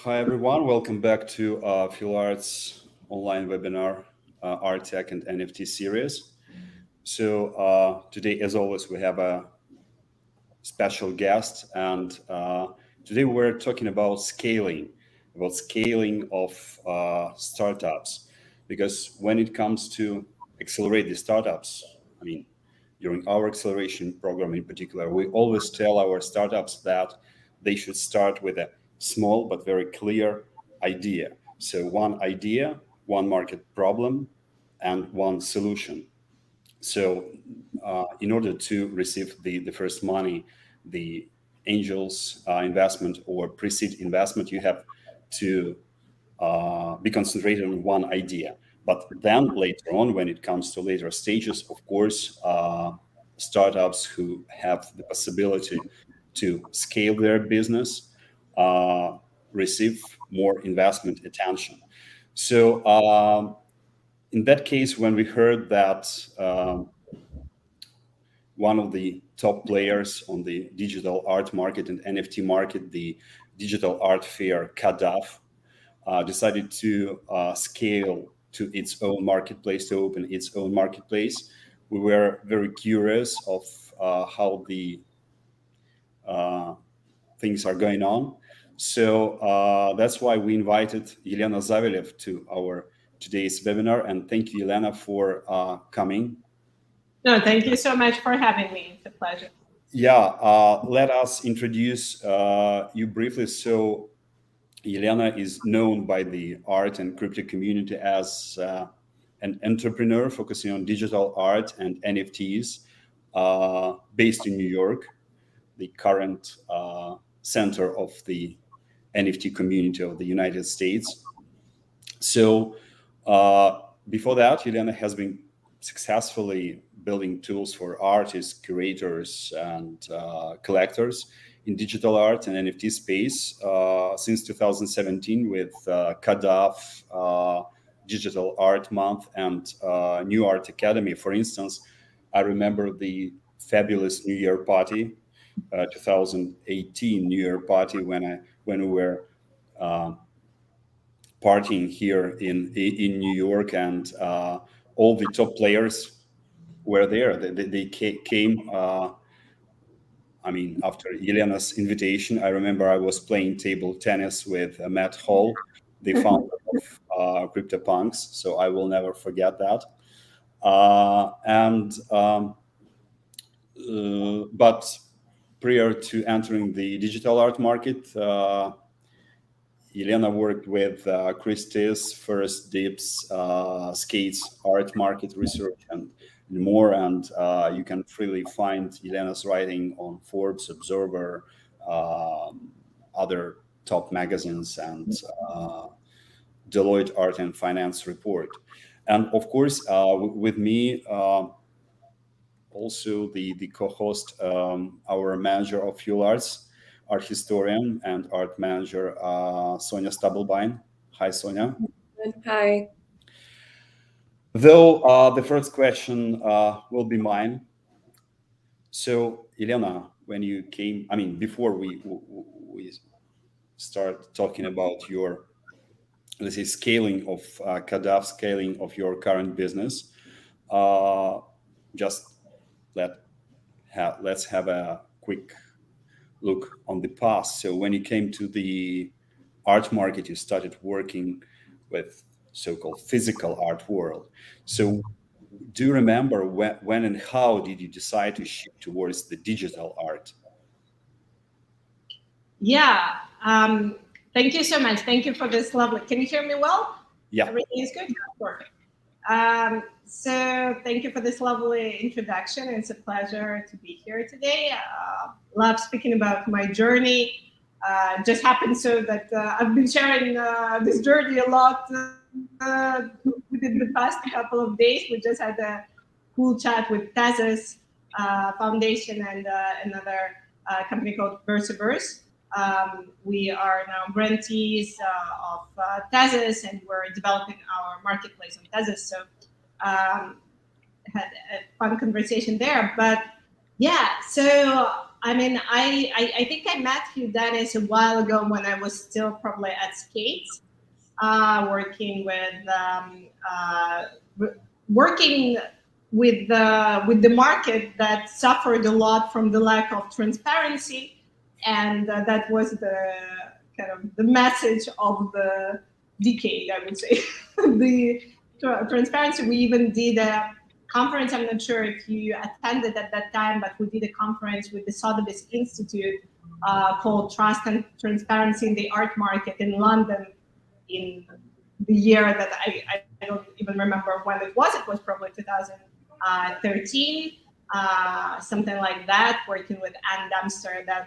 Hi everyone, welcome back to Phil Arts online webinar, Art Tech and NFT series. So today, as always, we have a special guest, and today we're talking about scaling of startups. Because when it comes to accelerate the startups, I mean, during our acceleration program in particular, we always tell our startups that they should start with a small but very clear idea. So one idea, one market problem, and one solution. So in order to receive the first money, the angels investment or pre-seed investment, you have to be concentrated on one idea. But then later on, when it comes to later stages, of course, startups who have the possibility to scale their business receive more investment attention. So in that case, when we heard that one of the top players on the digital art market and NFT market, the digital art fair CADAF, decided to scale to its own marketplace, to open its own marketplace. We were very curious of how the things are going on. So that's why we invited Elena Zavelev to our today's webinar. And thank you, Elena, for coming. No, thank you so much for having me. It's a pleasure. Yeah, let us introduce you briefly. So Elena is known by the art and crypto community as an entrepreneur focusing on digital art and NFTs based in New York, the current center of the NFT community of the United States. So before that, Elena has been successfully building tools for artists, curators, and collectors in digital art and NFT space since 2017 with CADAF, Digital Art Month, and New Art Academy. For instance, I remember the fabulous New Year party, 2018 New Year party, when we were partying here in New York, and all the top players were there. They came. I mean, after Elena's invitation, I remember I was playing table tennis with Matt Hall, the founder of CryptoPunks. So I will never forget that. But prior to entering the digital art market, Elena worked with Christie's, First Dips, Skates, art market research, and more. And you can freely find Elena's writing on Forbes, Observer, other top magazines, and Deloitte Art and Finance Report. And of course, with me, also the co-host, our manager of Fuel Arts, art historian and art manager, Sonia Stubblebine. Hi, Sonia. Hi. Though the first question will be mine. So, Elena, when you came, I mean, before we start talking about your, let's say, scaling of CADAF, scaling of your current business, just let's have a quick look on the past. So when you came to the art market, you started working with so-called physical art world. So do you remember when and how did you decide to shift towards the digital art? Yeah. Thank you so much. Thank you for this lovely. Can you hear me well? Yeah. Everything is good? Perfect. So thank you for this lovely introduction. It's a pleasure to be here today. Love speaking about my journey. Just happened so that I've been sharing this journey a lot within the past couple of days. We just had a cool chat with Tezos Foundation and another company called Versaverse. We are now grantees of Tezos, and we're developing our marketplace on Tezos. So had a fun conversation there. But yeah, so I mean, I think I met you, Dennis, a while ago when I was still probably at Skates, working working with the market that suffered a lot from the lack of transparency, and that was the kind of the message of the decade, I would say. The transparency. We even did a conference. I'm not sure if you attended at that time, but we did a conference with the Sotheby's Institute called Trust and Transparency in the Art Market in London in the year that I don't even remember when it was. It was probably 2013, something like that, working with Ann Dempster then.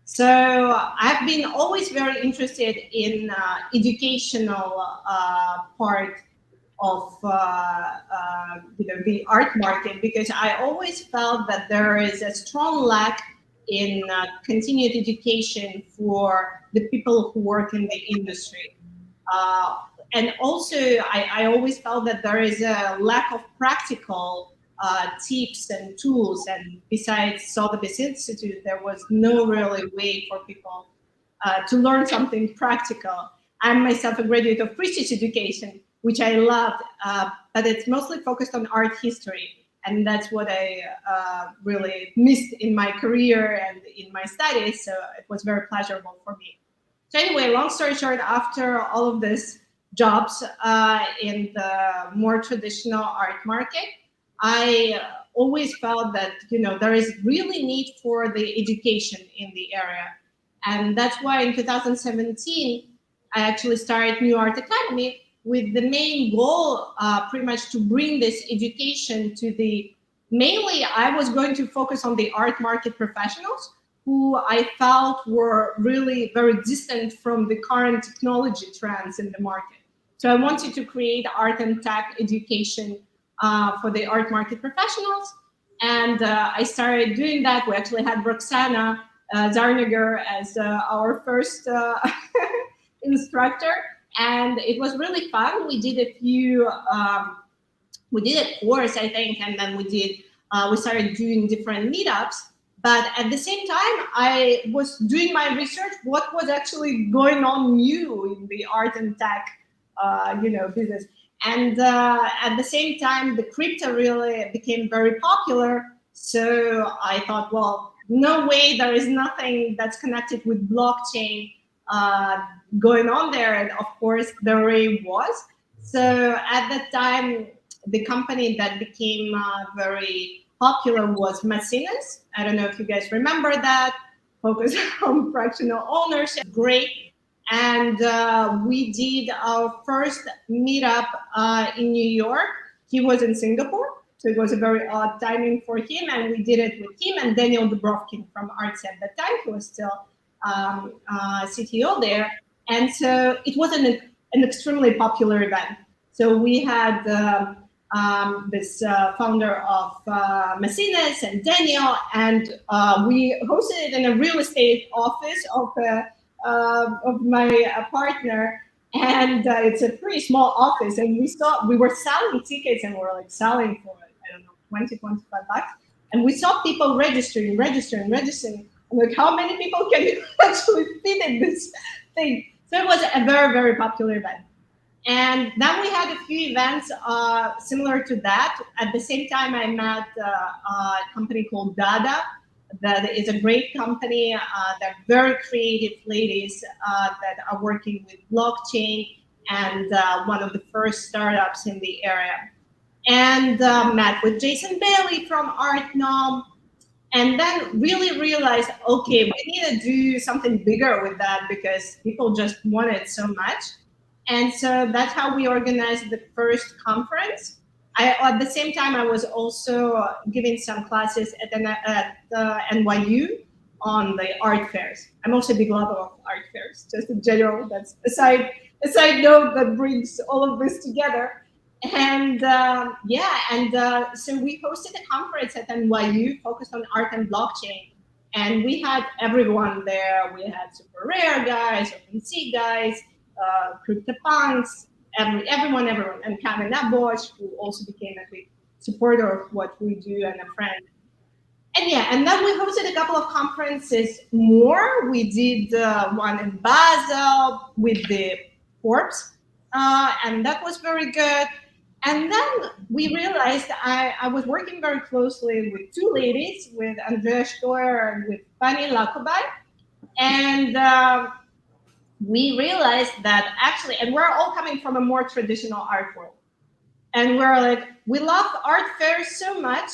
So I've been always very interested in educational part of the art market, because I always felt that there is a strong lack in continued education for the people who work in the industry. And also, I always felt that there is a lack of practical tips and tools. And besides Sotheby's Institute, there was no really way for people to learn something practical. I'm myself a graduate of Christie's education, which I loved, but it's mostly focused on art history. And that's what I really missed in my career and in my studies. So it was very pleasurable for me. So anyway, long story short, after all of this jobs in the more traditional art market, I always felt that there is really need for the education in the area, and that's why in 2017 I actually started New Art Academy with the main goal, pretty much to bring this education to the. Mainly, I was going to focus on the art market professionals who I felt were really very distant from the current technology trends in the market. So I wanted to create art and tech education for the art market professionals. And I started doing that. We actually had Roxana Zarniger as our first instructor. And it was really fun. We did a few, we did a course, I think, and then we started doing different meetups. But at the same time, I was doing my research, what was actually going on new in the art and tech, business. And at the same time, the crypto really became very popular. So I thought, well, no way, there is nothing that's connected with blockchain going on there. And of course, there really was. So at that time, the company that became very popular was Masinas. I don't know if you guys remember that. Focus on fractional ownership. Great. And we did our first meetup in New York. He was in Singapore, so it was a very odd timing for him. And we did it with him and Daniel Dubrovkin from Arts at that time. He was still CTO there. And so it was an extremely popular event. So we had this founder of Masinas and Daniel, and we hosted it in a real estate office of my partner, and it's a pretty small office. And we were selling tickets, and we were like selling for, I don't know, 20, 25 bucks. And we saw people registering. I'm like, how many people can you actually fit in this thing? So it was a very, very popular event. And then we had a few events similar to that. At the same time, I met a company called Dada. That is a great company. They're very creative ladies that are working with blockchain, and one of the first startups in the area. And met with Jason Bailey from ArtNom. And then really realized, okay, we need to do something bigger with that because people just want it so much. And so that's how we organized the first conference. At the same time, I was also giving some classes at NYU on the art fairs. I'm also a big lover of art fairs, just in general. That's a side note that brings all of this together. And so we hosted a conference at NYU focused on art and blockchain. And we had everyone there. We had Super Rare guys, OpenSea guys, CryptoPunks, everyone, and Kevin Bosch, who also became a big supporter of what we do and a friend. And then we hosted a couple of conferences more. We did one in Basel with the Forbes, and that was very good. And then we realized I was working very closely with two ladies, with Andrea Stoer and with Fanny Lakobai. And we realized that actually, and we're all coming from a more traditional art world. And we're like, we love art fairs so much,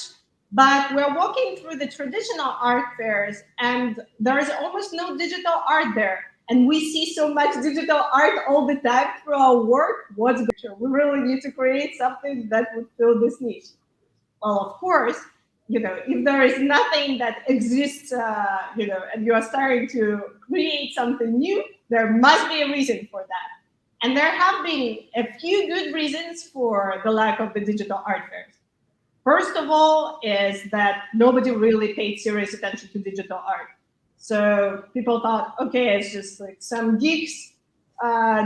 but we're walking through the traditional art fairs and there's almost no digital art there. And we see so much digital art all the time through our work. What's good? We really need to create something that would fill this niche. Well, of course, if there is nothing that exists, and you are starting to create something new, there must be a reason for that. And there have been a few good reasons for the lack of the digital art fairs. First of all is that nobody really paid serious attention to digital art. So people thought, okay, it's just like some geeks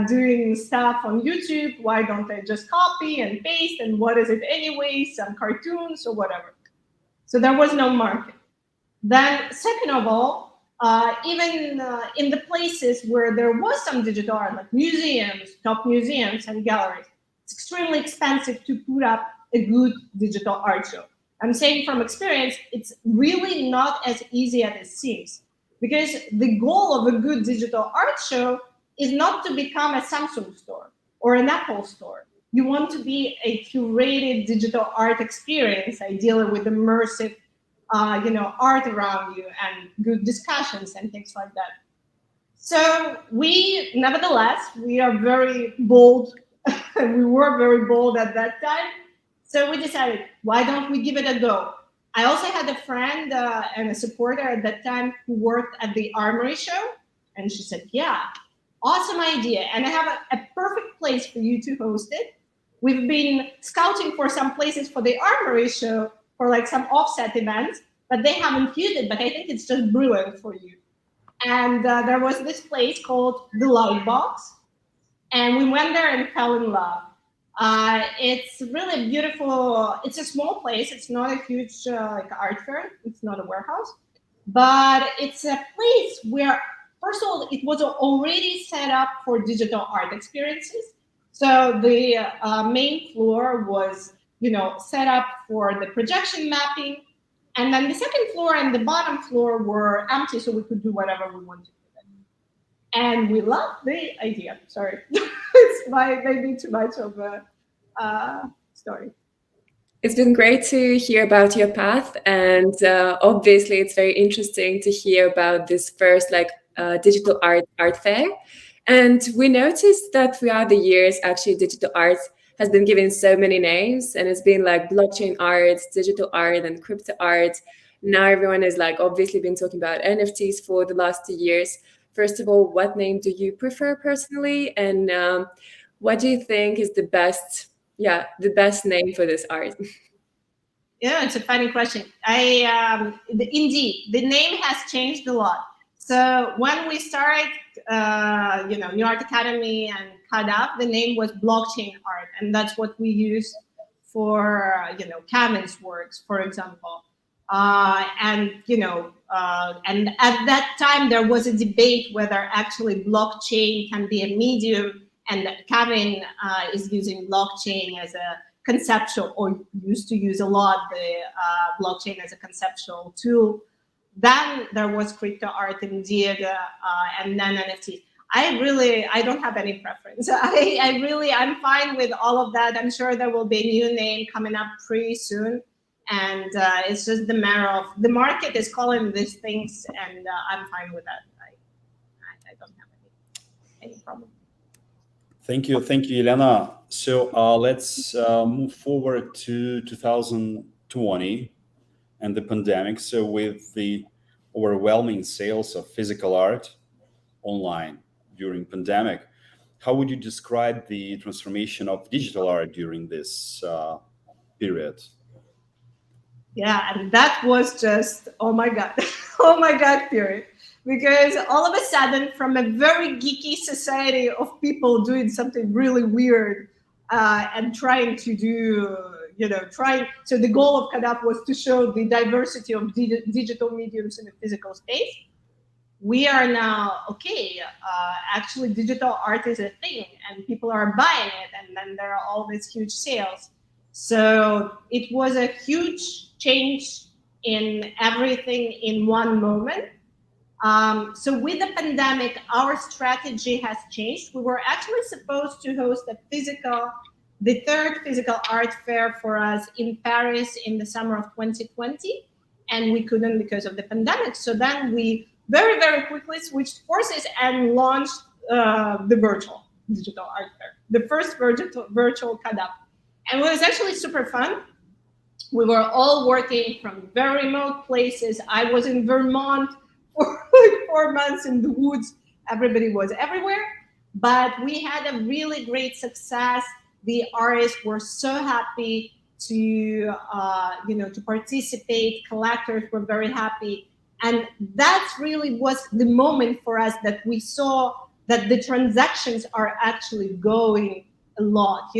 doing stuff on YouTube. Why don't they just copy and paste? And what is it anyway? Some cartoons or whatever. So there was no market. Then second of all, even in the places where there was some digital art, like museums, top museums and galleries, it's extremely expensive to put up a good digital art show. I'm saying from experience, it's really not as easy as it seems, because the goal of a good digital art show is not to become a Samsung store or an Apple store. You want to be a curated digital art experience, ideally with immersive art around you and good discussions and things like that. So nevertheless, we are very bold. We were very bold at that time. So we decided, why don't we give it a go? I also had a friend and a supporter at that time who worked at the Armory show. And she said, yeah, awesome idea. And I have a perfect place for you to host it. We've been scouting for some places for the Armory show for like some offset events, but they haven't used it, but I think it's just brilliant for you. And there was this place called Deloitte Box, and we went there and fell in love. It's really beautiful. It's a small place. It's not a huge art fair. It's not a warehouse, but it's a place where, first of all, it was already set up for digital art experiences. So the main floor was, set up for the projection mapping. And then the second floor and the bottom floor were empty, so we could do whatever we wanted with it. And we loved the idea. Sorry, it's maybe too much of a story. It's been great to hear about your path, and obviously it's very interesting to hear about this first digital art fair. And we noticed that throughout the years, actually, digital art has been given so many names, and it's been like blockchain art, digital art, and crypto art. Now everyone is obviously been talking about NFTs for the last 2 years. First of all, what name do you prefer personally, and what do you think is the best name for this art? Yeah, it's a funny question. Indeed, the name has changed a lot. So when we started, New Art Academy and CADAF, the name was blockchain art, and that's what we use for, Kevin's works, for example. And at that time there was a debate whether actually blockchain can be a medium, and Kevin is using blockchain as a conceptual, or used to use a lot the blockchain as a conceptual tool. Then there was crypto art indeed, and then NFTs. I don't have any preference. I'm fine with all of that. I'm sure there will be a new name coming up pretty soon. And it's just the matter of the market is calling these things, and I'm fine with that. I don't have any problem. Thank you, Elena. So let's move forward to 2020 and the pandemic. So with the overwhelming sales of physical art online during pandemic, how would you describe the transformation of digital art during this period? Yeah, and that was just, oh my God, oh my God period. Because all of a sudden, from a very geeky society of people doing something really weird and trying to do, trying. So the goal of CADAF was to show the diversity of digital mediums in the physical space. We are now, actually digital art is a thing and people are buying it, and then there are all these huge sales. So it was a huge change in everything in one moment. So with the pandemic, our strategy has changed. We were actually supposed to host the third physical art fair for us in Paris in the summer of 2020, and we couldn't because of the pandemic. So then we very, very quickly switched forces and launched the virtual digital art fair, the first virtual CADAF. And it was actually super fun. We were all working from very remote places. I was in Vermont for like 4 months in the woods. Everybody was everywhere, but we had a really great success. The artists were so happy to participate. Collectors were very happy. And that really was the moment for us that we saw that the transactions are actually going a lot,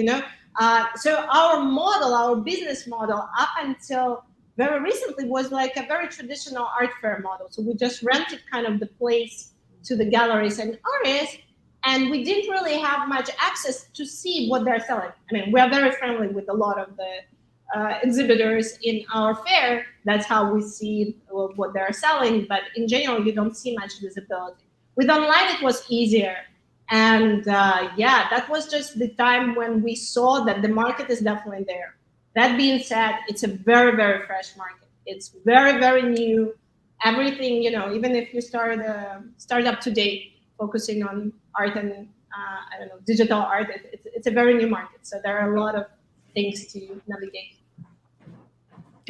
So our business model up until very recently was like a very traditional art fair model. So we just rented kind of the place to the galleries and artists, and we didn't really have much access to see what they're selling. I mean, we are very friendly with a lot of the exhibitors in our fair. That's how we see what they're selling, but in general, you don't see much visibility. With online, it was easier. And that was just the time when we saw that the market is definitely there. That being said, it's a very, very fresh market. It's very, very new. Everything, even if you start up today focusing on art and digital art, it's a very new market. So there are a lot of things to navigate.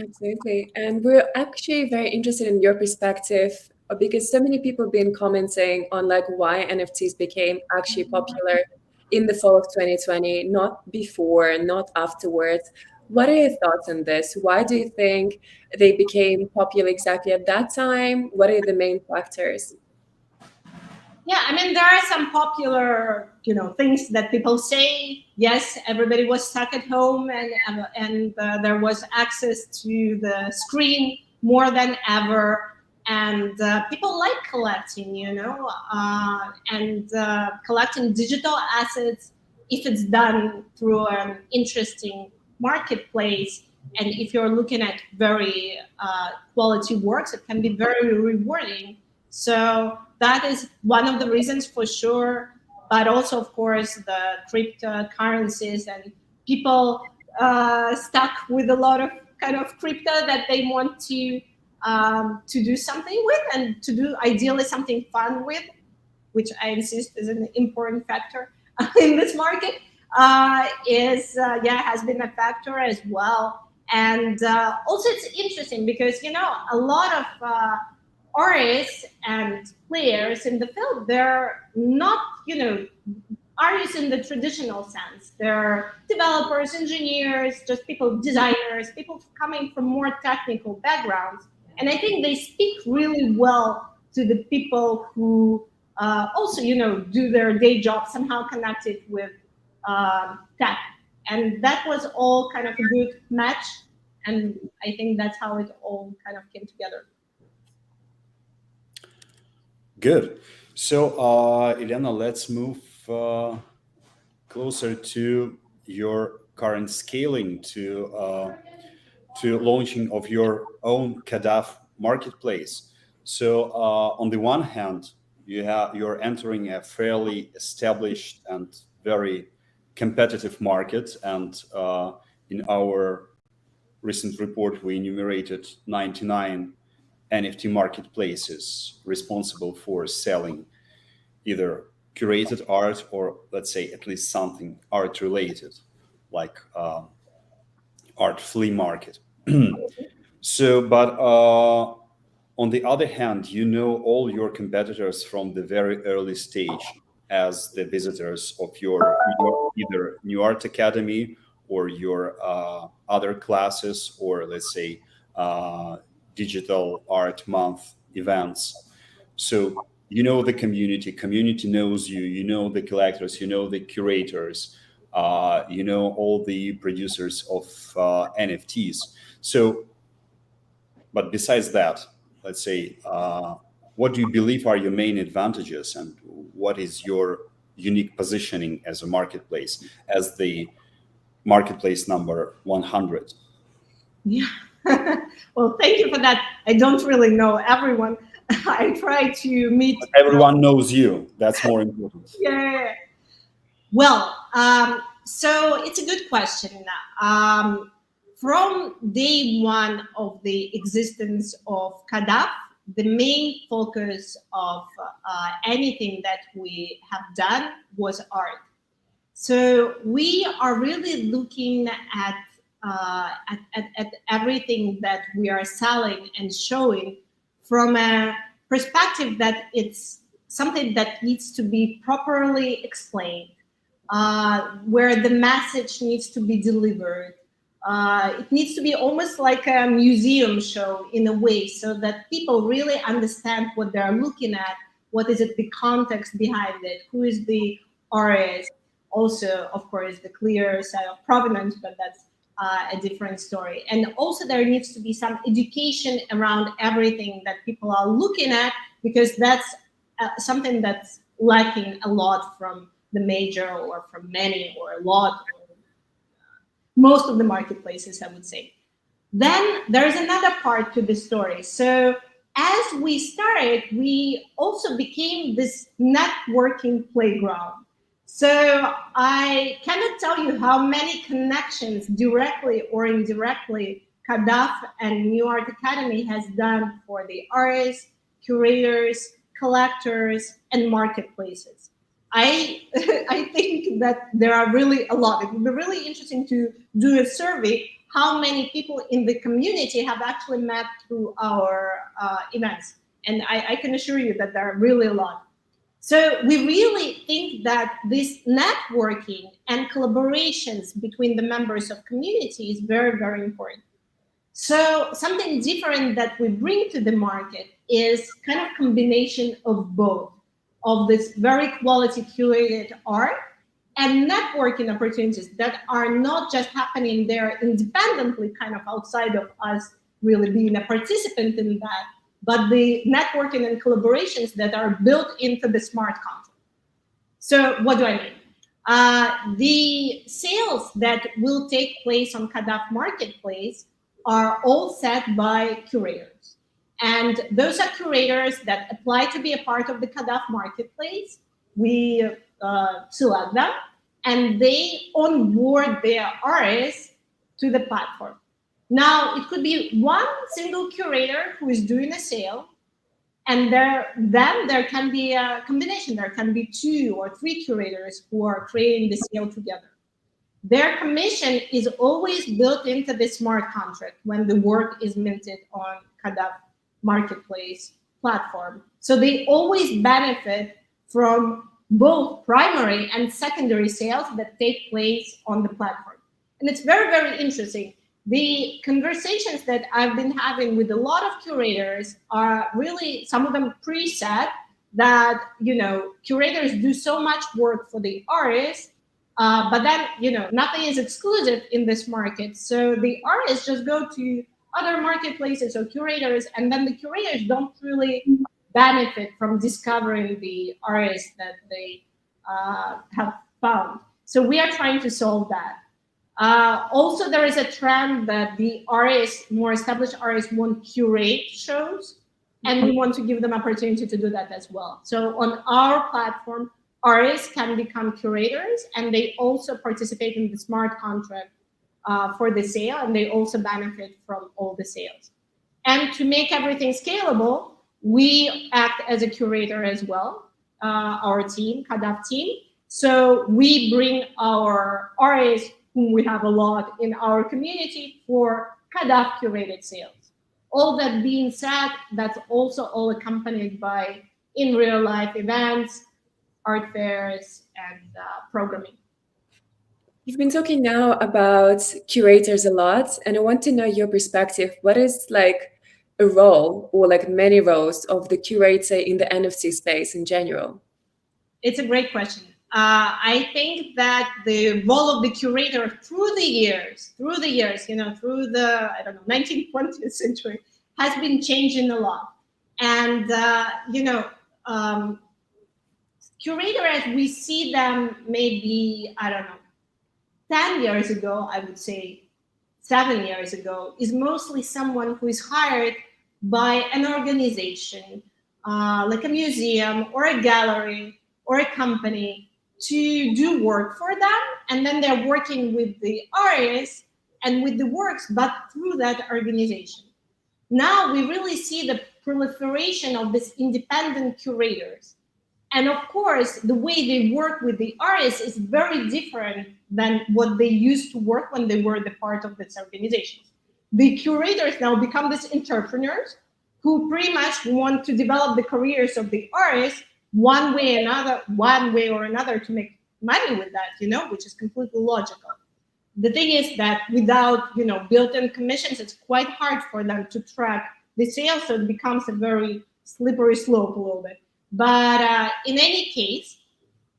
Absolutely. And we're actually very interested in your perspective, because so many people have been commenting on like why NFTs became actually popular in the fall of 2020, not before, not afterwards. What are your thoughts on this? Why do you think they became popular exactly at that time? What are the main factors? Yeah, I mean, there are some popular, things that people say. Yes, everybody was stuck at home, and there was access to the screen more than ever. And people like collecting, and collecting digital assets if it's done through an interesting marketplace. And if you're looking at very quality works, it can be very rewarding. So that is one of the reasons for sure. But also, of course, the cryptocurrencies and people stuck with a lot of kind of crypto that they want to do something with, and to do ideally something fun with, which I insist is an important factor in this market, has been a factor as well. And also it's interesting because, a lot of artists and players in the field, they're not, artists in the traditional sense. They're developers, engineers, just people, designers, people coming from more technical backgrounds. And I think they speak really well to the people who also, do their day job somehow connected with tech. And that was all kind of a good match. And I think that's how it all kind of came together. Good. So, Elena, let's move closer to your current scaling to launching of your own CADAF marketplace. So, on the one hand, you're entering a fairly established and very competitive market, and in our recent report, we enumerated 99 NFT marketplaces responsible for selling either curated art or, let's say, at least something art related, like art flea market. So, but on the other hand, all your competitors from the very early stage as the visitors of your either New Art Academy or your other classes, or let's say digital art month events. So the community knows you, the collectors, the curators. all the producers of NFTs. So, but besides that, let's say, what do you believe are your main advantages, and what is your unique positioning as a marketplace, as the marketplace number 100? Yeah. Well, thank you for that. I don't really know everyone. I try to meet. Everyone knows you. That's more important. Yeah. Well, so it's a good question. From day one of the existence of CADAF, the main focus of anything that we have done was art. So we are really looking at everything that we are selling and showing from a perspective that it's something that needs to be properly explained, where the message needs to be delivered. It needs to be almost like a museum show in a way, so that people really understand what they're looking at, what is it, the context behind it, who is the artist. Also, of course, the clear set of provenance, but that's a different story. And also there needs to be some education around everything that people are looking at, because that's something that's lacking a lot from the major, or from many, or a lot, or most of the marketplaces, I would say. Then there's another part to the story. So as we started, we also became this networking playground. So I cannot tell you how many connections, directly or indirectly, CADAF and New Art Academy has done for the artists, curators, collectors, and marketplaces. I think that there are really a lot. It would be really interesting to do a survey how many people in the community have actually met through our events. And I can assure you that there are really a lot. So we really think that this networking and collaborations between the members of community is very, very important. So something different that we bring to the market is kind of combination of both, of this very quality curated art and networking opportunities that are not just happening there independently, kind of outside of us really being a participant in that, but the networking and collaborations that are built into the smart contract. So what do I mean? The sales that will take place on CADAF Marketplace are all set by curators. And those are curators that apply to be a part of the CADAF Marketplace. We select them, and they onboard their artists to the platform. Now, it could be one single curator who is doing a sale, and then there can be a combination. There can be 2 or 3 curators who are creating the sale together. Their commission is always built into the smart contract when the work is minted on CADAF Marketplace platform. So they always benefit from both primary and secondary sales that take place on the platform. And it's very, very interesting. The conversations that I've been having with a lot of curators are really, some of them preset that, curators do so much work for the artists, but then, nothing is exclusive in this market. So the artists just go to other marketplaces or curators, and then the curators don't really benefit from discovering the artists that they have found. So we are trying to solve that. Also, there is a trend that the artists, more established artists, want curate shows, and we want to give them opportunity to do that as well. So on our platform, artists can become curators, and they also participate in the smart contract for the sale, and they also benefit from all the sales. And to make everything scalable, we act as a curator as well, our team, CADAF team. So we bring our artists, whom we have a lot in our community, for CADAF curated sales. All that being said, that's also all accompanied by in real life events, art fairs, and programming. You've been talking now about curators a lot, and I want to know your perspective. What is like a role, or like many roles, of the curator in the NFT space in general? It's a great question. I think that the role of the curator through the years, through the, I don't know, 19th, 20th century, has been changing a lot. And, curator as we see them maybe, I don't know, 10 years ago, I would say 7 years ago, is mostly someone who is hired by an organization, like a museum or a gallery or a company, to do work for them. And then they're working with the artists and with the works, but through that organization. Now we really see the proliferation of these independent curators. And of course, the way they work with the artists is very different than what they used to work when they were the part of these organizations. The curators now become these entrepreneurs who pretty much want to develop the careers of the artists one way or another to make money with that, which is completely logical. The thing is that without, built-in commissions, it's quite hard for them to track the sales, so it becomes a very slippery slope a little bit. But in any case,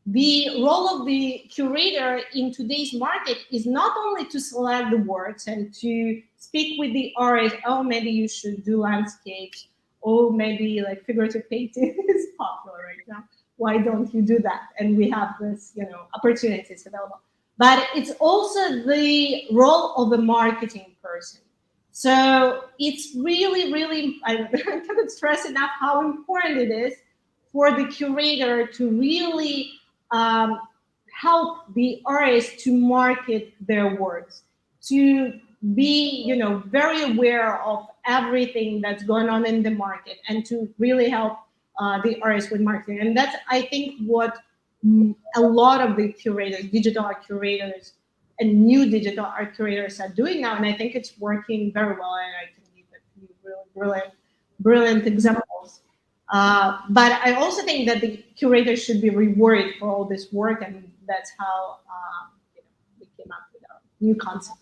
the role of the curator in today's market is not only to select the works and to speak with the artist, oh, maybe you should do landscapes, or maybe like figurative painting is popular right now. Why don't you do that? And we have this, opportunities available. But it's also the role of a marketing person. So it's really, really, I cannot stress enough how important it is for the curator to really help the artist to market their works, to be, very aware of everything that's going on in the market, and to really help the artist with marketing. And that's, I think, what a lot of the curators, digital art curators, and new digital art curators are doing now. And I think it's working very well. And I can give a few really brilliant examples. But I also think that the curators should be rewarded for all this work, and that's how we came up with our new concept.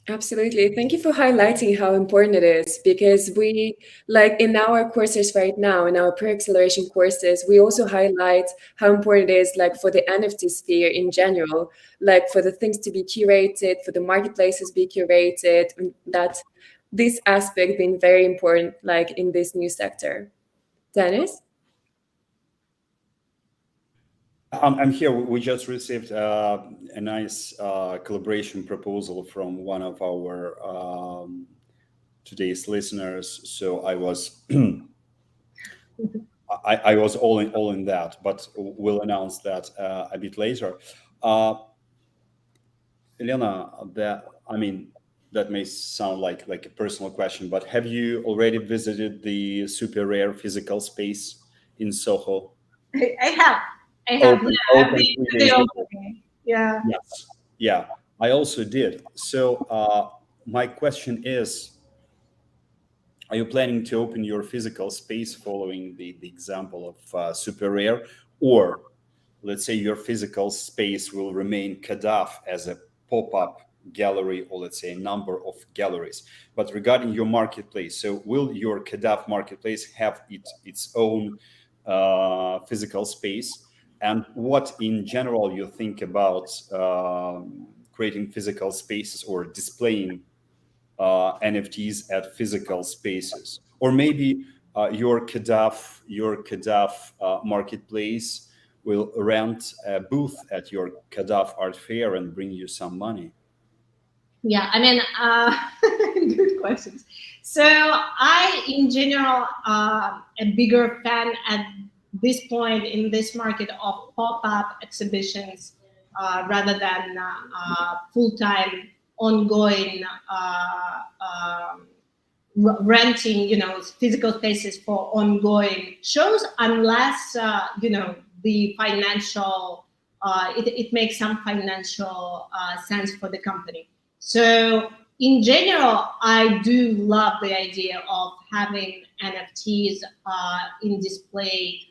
Absolutely. Thank you for highlighting how important it is, because we, like in our courses right now, in our pre-acceleration courses, we also highlight how important it is, like for the NFT sphere in general, like for the things to be curated, for the marketplaces be curated, that this aspect being very important, like in this new sector. Dennis? I'm here. We just received a nice collaboration proposal from one of our today's listeners. So I was I was all in that, but we'll announce that a bit later. Elena, that may sound like a personal question, but have you already visited the super rare physical space in Soho? I have. Open I've been to the opening. Yeah. Yes. Yeah, I also did. So my question is, are you planning to open your physical space following the example of super rare, or let's say your physical space will remain CADAF as a pop-up gallery, or let's say a number of galleries? But regarding your marketplace, so will your CADAF marketplace have its own physical space? And what in general you think about creating physical spaces or displaying NFTs at physical spaces? Or maybe your CADAF marketplace will rent a booth at your CADAF art fair and bring you some money. Yeah, good questions. So I, in general, a bigger fan at this point in this market of pop-up exhibitions rather than full-time ongoing renting, physical spaces for ongoing shows, unless the financial it makes some financial sense for the company. So in general, I do love the idea of having NFTs in display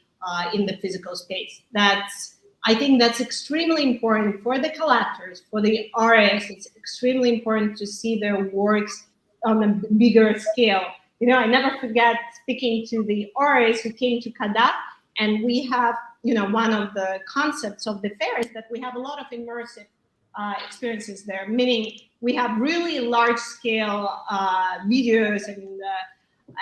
in the physical space. I think that's extremely important for the collectors, for the artists. It's extremely important to see their works on a bigger scale. I never forget speaking to the artists who came to CADAF, And we have, one of the concepts of the fair is that we have a lot of immersive experiences there, meaning we have really large scale videos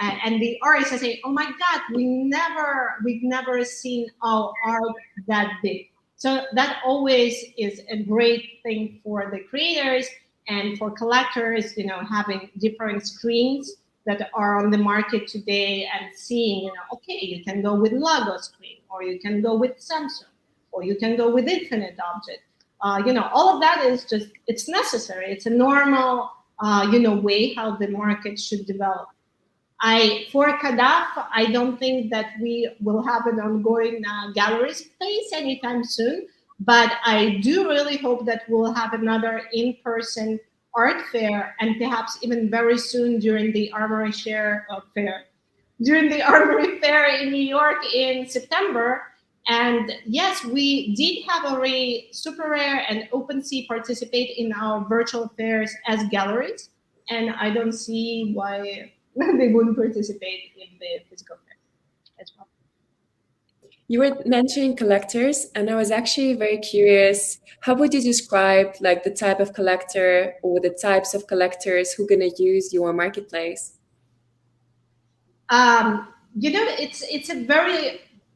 and the artists are saying, oh my God, we've never seen our art that big. So that always is a great thing for the creators and for collectors, having different screens that are on the market today and seeing, okay, you can go with Lego screen, or you can go with Samsung, or you can go with Infinite Object. All of that is just, it's necessary. It's a normal, way how the market should develop. For CADAF, I don't think that we will have an ongoing gallery space anytime soon, but I do really hope that we'll have another in-person art fair, and perhaps even very soon during the Armory Fair in New York in September. And yes, we did have already Super Rare and OpenSea participate in our virtual fairs as galleries, and I don't see why they wouldn't participate in the physical fair as well. You were mentioning collectors, and I was actually very curious, how would you describe like the type of collector or the types of collectors who are going to use your marketplace?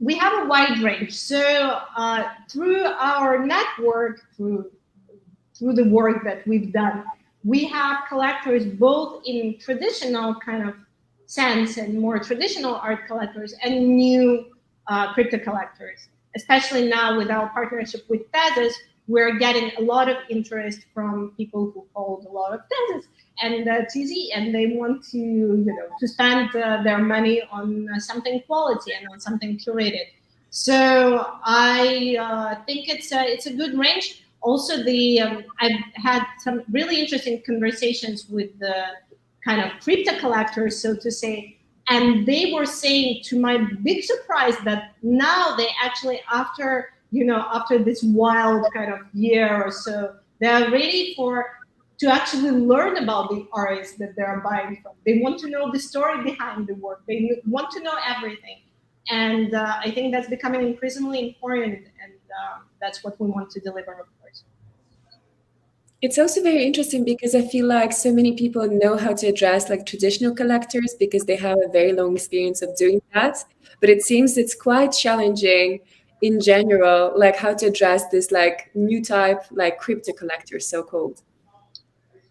We have a wide range. So through our network, through the work that we've done, we have collectors both in traditional kind of sense and more traditional art collectors and new crypto collectors. Especially now with our partnership with Tezos, we're getting a lot of interest from people who hold a lot of Tezos and TZ, and they want to, to spend their money on something quality and on something curated. So I think it's a good range. Also, I've had some really interesting conversations with the kind of crypto collectors, so to say, and they were saying, to my big surprise, that now they actually, after this wild kind of year or so, they are ready to actually learn about the artists that they're buying from. They want to know the story behind the work. They want to know everything. And I think that's becoming increasingly important, and that's what we want to deliver, of course. It's also very interesting because I feel like so many people know how to address like traditional collectors because they have a very long experience of doing that. But it seems it's quite challenging in general, like how to address this like new type, like crypto collectors, so-called.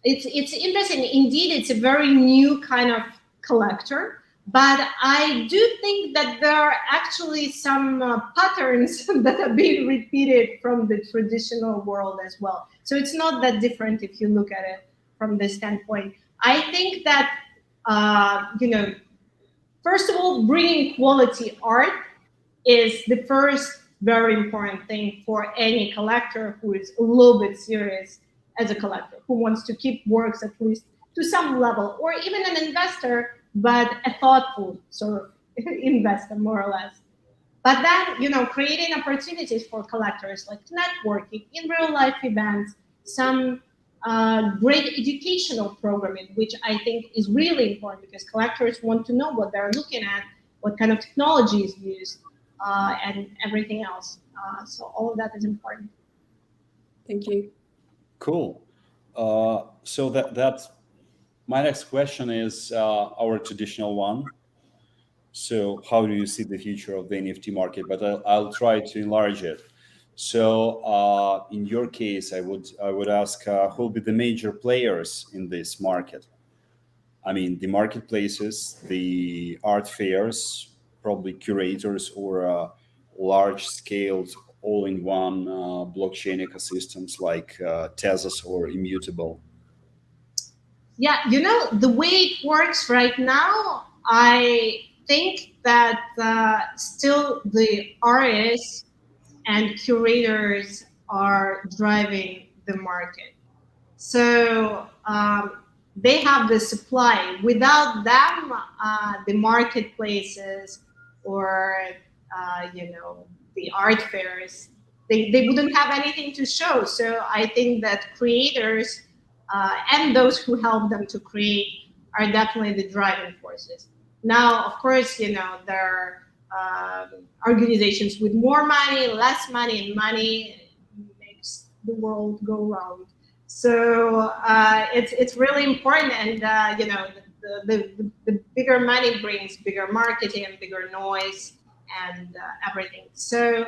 It's interesting. Indeed, it's a very new kind of collector. But I do think that there are actually some patterns that are being repeated from the traditional world as well. So it's not that different if you look at it from this standpoint. I think that, first of all, bringing quality art is the first very important thing for any collector who is a little bit serious as a collector, who wants to keep works at least to some level, or even an investor, but a thoughtful sort of investor, more or less. But then, creating opportunities for collectors, like networking in real life events, some great educational programming, which I think is really important because collectors want to know what they're looking at, what kind of technology is used, and everything else. So all of that is important. Thank you. Cool. So that's my next question is our traditional one. So how do you see the future of the NFT market? But I'll try to enlarge it. So in your case, I would ask who will be the major players in this market? I mean, the marketplaces, the art fairs, probably curators, or large-scale all-in-one blockchain ecosystems like Tezos or Immutable. Yeah, the way it works right now, I think that still the artists and curators are driving the market. So they have the supply. Without them, the marketplaces or the art fairs, they wouldn't have anything to show. So I think that creators and those who help them to create are definitely the driving forces. Now, of course, there organizations with more money, less money, and money makes the world go round. So it's really important, and the bigger money brings bigger marketing and bigger noise and everything. So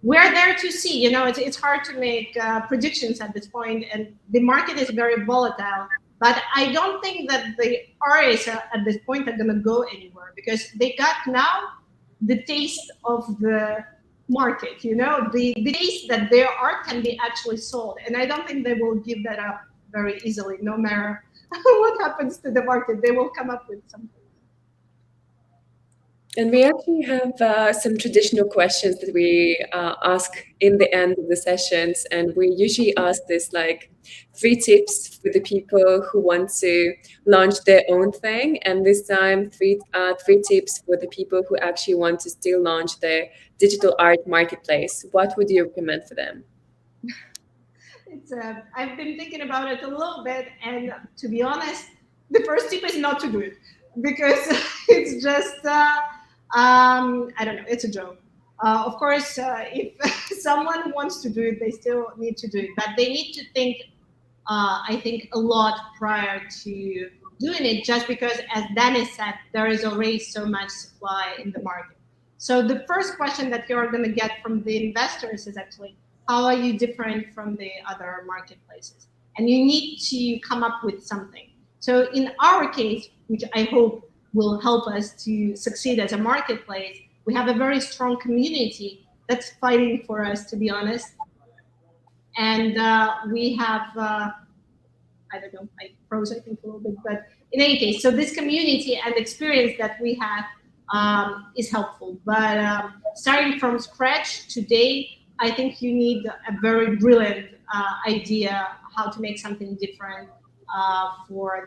we're there to see. It's hard to make predictions at this point, and the market is very volatile. But I don't think that the artists at this point are going to go anywhere, because they got now the taste of the market, the taste that their art can be actually sold. And I don't think they will give that up very easily, no matter what happens to the market. They will come up with something. And we actually have some traditional questions that we ask in the end of the sessions. And we usually ask this, like 3 tips for the people who want to launch their own thing. And this time, three tips for the people who actually want to still launch their digital art marketplace. What would you recommend for them? I've been thinking about it a little bit. And to be honest, the first tip is not to do it, because it's just... I don't know, it's a joke. Of course, if someone wants to do it, they still need to do it, but they need to think, I think, a lot prior to doing it, just because, as Danny said, there is already so much supply in the market. So the first question that you're going to get from the investors is actually, how are you different from the other marketplaces? And you need to come up with something. So in our case, which I hope will help us to succeed as a marketplace, we have a very strong community that's fighting for us, to be honest. And we have, I don't know, I froze, I think, a little bit, but in any case, so this community and experience that we have is helpful. But starting from scratch today, I think you need a very brilliant idea how to make something different for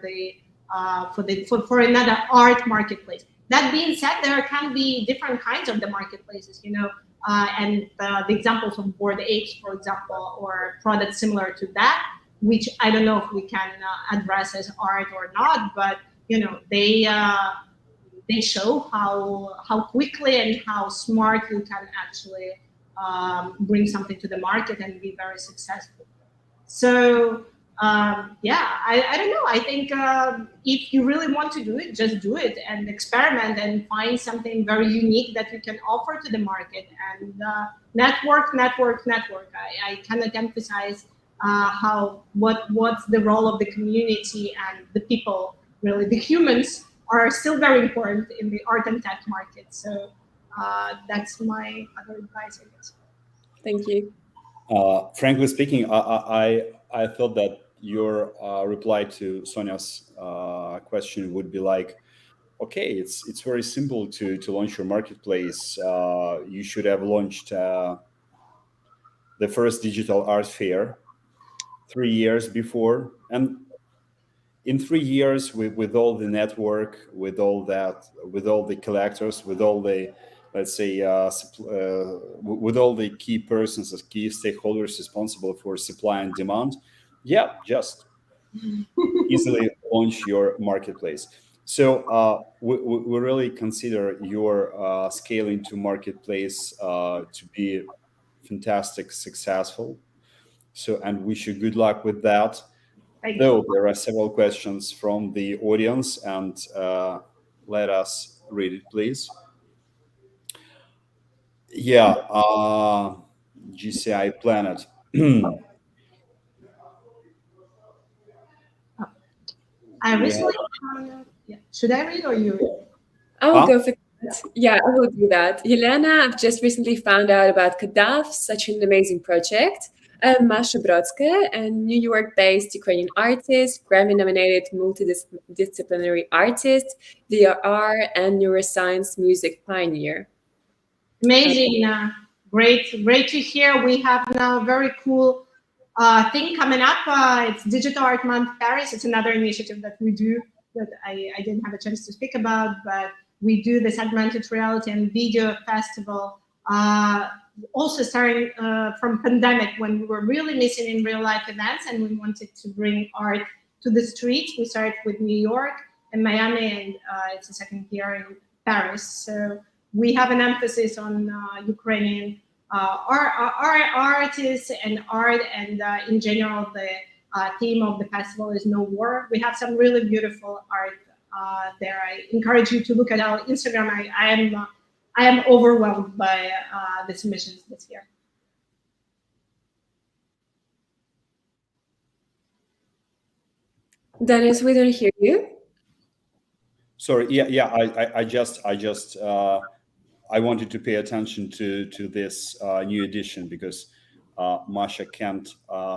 another art marketplace. That being said, there can be different kinds of the marketplaces, and the examples of Bored Apes, for example, or products similar to that, which I don't know if we can address as art or not, but they show how quickly and how smart you can actually bring something to the market and be very successful. So I don't know. I think if you really want to do it, just do it and experiment and find something very unique that you can offer to the market, and network. I cannot emphasize what's the role of the community and the people. Really, the humans are still very important in the art and tech market. So that's my other advice, I guess. Thank you. Frankly speaking, I thought that your reply to Sonia's question would be like, okay, it's very simple to launch your marketplace. You should have launched the first digital art fair 3 years before, and in 3 years, with all the network, with all the collectors, with all the, let's say, with all the key persons as key stakeholders responsible for supply and demand, just easily launch your marketplace. So we really consider your scaling to marketplace to be fantastic, successful. So, and wish you good luck with that. Though there are several questions from the audience, and let us read it, please. GCI Planet. I recently should I read or you read? I will go for that. Yeah, I will do that. Elena, I've just recently found out about CADAF, such an amazing project. Masha Brodska, a New York-based Ukrainian artist, Grammy-nominated multidisciplinary artist, VRR, and neuroscience music pioneer. Amazing. Great to hear. We have now a very cool thing coming up. It's Digital Art Month Paris. It's another initiative that we do that I didn't have a chance to speak about, but we do this augmented reality and video festival. Also starting from pandemic, when we were really missing in real life events and we wanted to bring art to the streets. We started with New York and Miami, and it's a second year in Paris. So we have an emphasis on Ukrainian artists and art, and in general, the theme of the festival is no war. We have some really beautiful art there. I encourage you to look at our Instagram. I am overwhelmed by the submissions this year. Dennis, we don't hear you. Sorry. Yeah. I wanted to pay attention to this new edition because Masha can't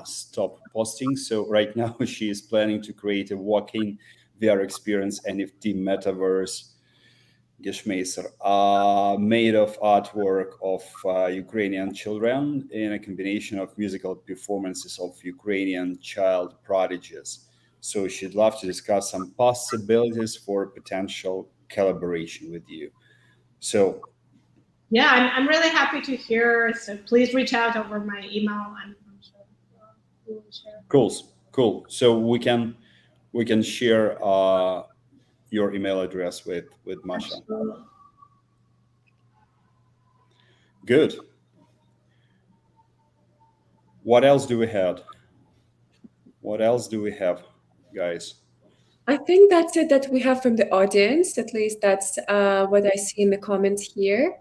stop posting. So right now she is planning to create a walk-in VR experience NFT metaverse Geschmeiser, made of artwork of Ukrainian children in a combination of musical performances of Ukrainian child prodigies. So she'd love to discuss some possibilities for potential collaboration with you. So yeah, I'm really happy to hear. So please reach out over my email. I'm sure we will share. Cool. So we can share your email address with Masha. Absolutely. Good. What else do we have? Guys? I think that's it that we have from the audience. At least that's what I see in the comments here.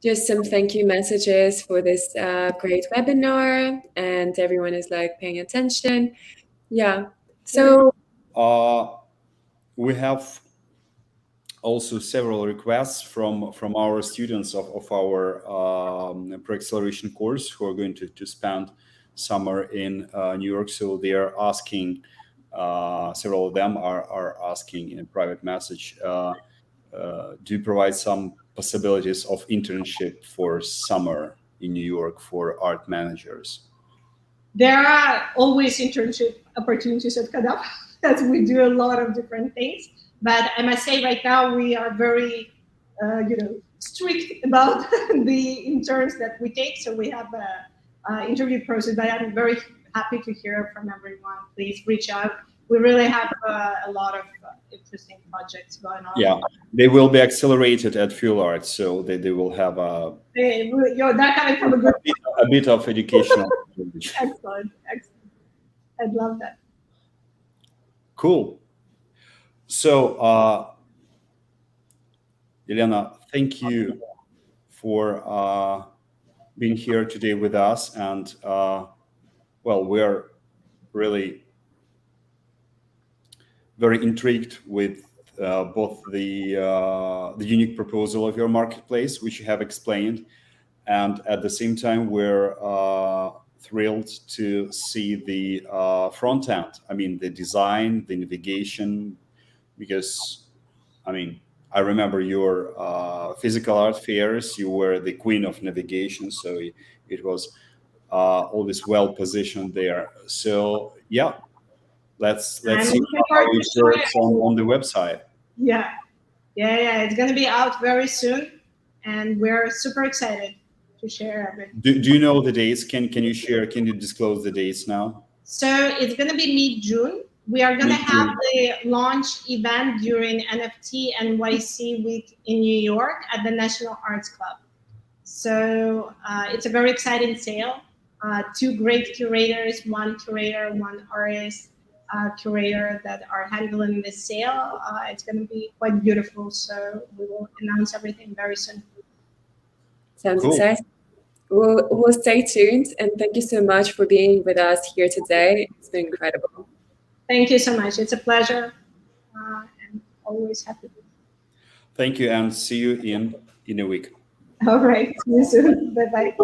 Just some thank you messages for this great webinar, and everyone is like paying attention. Yeah. So we have also several requests from our students of our pre-acceleration course who are going to spend summer in New York. So they are asking, several of them are asking in a private message, do you provide some possibilities of internship for summer in New York for art managers? There are always internship opportunities at CADAF, as we do a lot of different things. But I must say right now we are very, strict about the interns that we take. So we have an interview process, but I'm very happy to hear from everyone. Please reach out. We really have a lot of interesting projects going on. Yeah, they will be accelerated at Fuel Arts, so they will have that coming from a bit of educational. Excellent. I'd love that. Cool. So, Elena, thank you for being here today with us. And we're really very intrigued with both the unique proposal of your marketplace, which you have explained, and at the same time, we're thrilled to see the front end. I mean, the design, the navigation, because I remember your physical art fairs. You were the queen of navigation, so it was always well positioned there. So yeah, let's see how it works on the website. Yeah, it's going to be out very soon, and we're super excited to share everything. Do you know the dates? Can you disclose the dates now? So it's going to be mid-June. We are going to have the launch event during NFT NYC week in New York at the National Arts Club. So it's a very exciting sale. Two great curators, one curator, one artist curator that are handling this sale. It's going to be quite beautiful. So we will announce everything very soon. Sounds exciting. We'll stay tuned, and thank you so much for being with us here today. It's been incredible. Thank you so much. It's a pleasure, and always happy. Thank you, and see you in a week. All right. See you soon. Bye-bye.